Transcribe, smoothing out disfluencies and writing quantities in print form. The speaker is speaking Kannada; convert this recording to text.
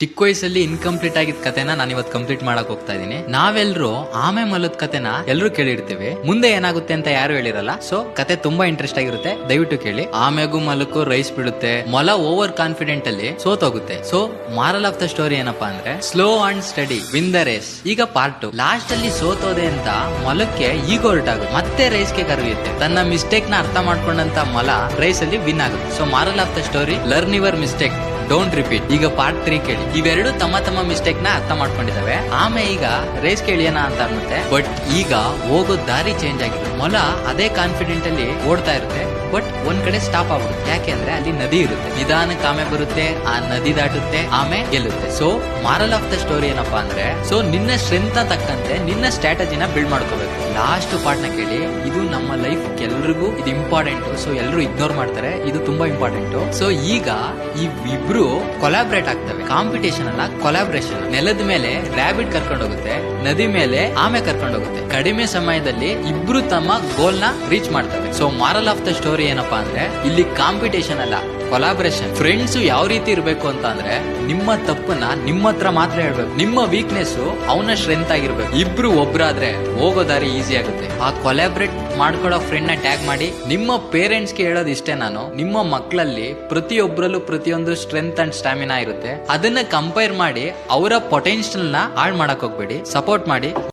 ಚಿಕ್ಕ ವಯಸ್ಸಲ್ಲಿ ಇನ್ಕಂಪ್ಲೀಟ್ ಆಗಿದ್ ಕತೆನ ನಾನು ಇವತ್ತು ಕಂಪ್ಲೀಟ್ ಮಾಡಕ್ ಹೋಗ್ತಾ ಇದೀನಿ. ನಾವೆಲ್ಲರೂ ಆಮೆ ಮೊಲದ ಕತೆನ ಎಲ್ಲರೂ ಕೇಳಿರ್ತೀವಿ. ಮುಂದೆ ಏನಾಗುತ್ತೆ ಅಂತ ಯಾರು ಹೇಳಿರಲ್ಲ. ಸೊ ಕತೆ ತುಂಬಾ ಇಂಟ್ರೆಸ್ಟ್ ಆಗಿರುತ್ತೆ, ದಯವಿಟ್ಟು ಕೇಳಿ. ಆಮೆಗೂ ಮೊಲಕ್ಕೂ ರೈಸ್ ಬಿಡುತ್ತೆ. ಮೊಲ ಓವರ್ ಕಾನ್ಫಿಡೆಂಟ್ ಅಲ್ಲಿ ಸೋತೋಗುತ್ತೆ. So moral of the story ಏನಪ್ಪಾ ಅಂದ್ರೆ slow and steady win the race. ಈಗ ಪಾರ್ಟ್ 2. ಲಾಸ್ಟ್ ಅಲ್ಲಿ ಸೋತೋದೆ ಅಂತ ಮೊಲಕ್ಕೆ ಈಗೋ ಹೊರಟಾಗುತ್ತೆ. ಮತ್ತೆ ರೇಸ್ ಗೆ ಕರೆಯುತ್ತೆ. ತನ್ನ ಮಿಸ್ಟೇಕ್ ನ ಅರ್ಥ ಮಾಡ್ಕೊಂಡಂತ ಮೊಲ ರೇಸ್ ಅಲ್ಲಿ ವಿನ್ ಆಗುತ್ತೆ. So moral of the story, learn your mistake, don't repeat. ಈಗ ಪಾರ್ಟ್ 3 ಕೇಳಿ. ಇವೆರಡು ತಮ್ಮ ಮಿಸ್ಟೇಕ್ ನ ಅರ್ಥ ಮಾಡ್ಕೊಂಡಿದಾವೆ. ಆಮೇಲೆ ಈಗ ರೇಸ್ ಕೇಳಿಯೋಣ ಅಂತ ಅನ್ನುತ್ತೆ. ಬಟ್ ಈಗ ಹೋಗೋ ದಾರಿ ಚೇಂಜ್ ಆಗಿದೆ. ಮೊಲ ಅದೇ ಕಾನ್ಫಿಡೆಂಟ್ ಅಲ್ಲಿ ಓಡ್ತಾ ಇರುತ್ತೆ. ಬಟ್ ಒಂದ್ ಕಡೆ ಸ್ಟಾಪ್ ಆಗ್ಬಿಡುತ್ತೆ. ಯಾಕೆ ಅಂದ್ರೆ ಅಲ್ಲಿ ನದಿ ಇರುತ್ತೆ. ನಿಧಾನಕ್ಕೆ ಆಮೆ ಬರುತ್ತೆ, ಆ ನದಿ ದಾಟುತ್ತೆ, ಆಮೆ ಗೆಲ್ಲುತ್ತೆ. So moral of the story ಏನಪ್ಪಾ ಅಂದ್ರೆ, ಸೊ ನಿನ್ನ ಸ್ಟ್ರೆಂತ್ ತಕ್ಕಂತೆ ನಿನ್ನ ಸ್ಟ್ರಾಟಜಿನ ಬಿಲ್ಡ್ ಮಾಡ್ಕೋಬೇಕು. ಲಾಸ್ಟ್ ಪಾರ್ಟ್ ನ ಕೇಳಿ. ಇದು ನಮ್ಮ ಲೈಫ್ ಎಲ್ರಿಗೂ ಇದು ಇಂಪಾರ್ಟೆಂಟ್. ಸೊ ಎಲ್ಲರೂ ಇಗ್ನೋರ್ ಮಾಡ್ತಾರೆ, ಇದು ತುಂಬಾ ಇಂಪಾರ್ಟೆಂಟ್. ಸೊ ಈಗ ಇಬ್ರು ಕೊಲಾಬ್ರೇಟ್ ಆಗ್ತವೆ. ಕಾಂಪಿಟೇಷನ್ ಅಲ್ಲ, ಕೊಲಾಬ್ರೇಷನ್. ನೆಲದ ಮೇಲೆ ರ್ಯಾಬಿಟ್ ಕರ್ಕೊಂಡು ಹೋಗುತ್ತೆ, ನದಿ ಮೇಲೆ ಆಮೆ ಕರ್ಕೊಂಡು ಹೋಗುತ್ತೆ. ಕಡಿಮೆ ಸಮಯದಲ್ಲಿ ಇಬ್ರು ತಮ್ಮ ಗೋಲ್ ನ ರೀಚ್ ಮಾಡ್ತವೆ. So moral of the story ಏನಪ್ಪಾ ಅಂದ್ರೆ, ಇಲ್ಲಿ ಕಾಂಪಿಟೇಷನ್ ಅಲ್ಲ, ಕೊಲಾಬ್ರೇಷನ್. ಫ್ರೆಂಡ್ಸ್ ಯಾವ ರೀತಿ ಇರ್ಬೇಕು ಅಂತ ಅಂದ್ರೆ, ನಿಮ್ಮ ತಪ್ಪನ್ನ ನಿಮ್ಮ ಹತ್ರ ಮಾತ್ರ ಹೇಳ್ಬೇಕು. ನಿಮ್ಮ ವೀಕ್ನೆಸ್ ಅವನ ಸ್ಟ್ರೆಂತ್ ಆಗಿರ್ಬೇಕು. ಇಬ್ರು ಒಬ್ರಾದ್ರೆ ಹೋಗೋ ದಾರಿ ಈಸಿ ಆಗುತ್ತೆ. ಆ ಕೊಲಾಬ್ರೇಟ್ ಮಾಡ್ಕೊಳ್ಳೋ ಫ್ರೆಂಡ್ ನ ಟ್ಯಾಗ್ ಮಾಡಿ. ನಿಮ್ಮ ಪೇರೆಂಟ್ಸ್ ಗೆ ಹೇಳೋದು ಇಷ್ಟೇ, ನಾನು ನಿಮ್ಮ ಮಕ್ಕಳಲ್ಲಿ ಪ್ರತಿಯೊಬ್ಬರಲ್ಲೂ ಪ್ರತಿಯೊಂದು ಸ್ಟ್ರೆಂತ್ ಅಂಡ್ ಸ್ಟಾಮಿನಾ ಇರುತ್ತೆ. ಅದನ್ನ ಕಂಪೇರ್ ಮಾಡಿ ಅವರ ಪೊಟೆನ್ಶಿಯಲ್ ನ ಹಾಳು ಮಾಡಕ್ ಹೋಗ್ಬೇಡಿ, ಸಪೋರ್ಟ್ ಮಾಡಿ.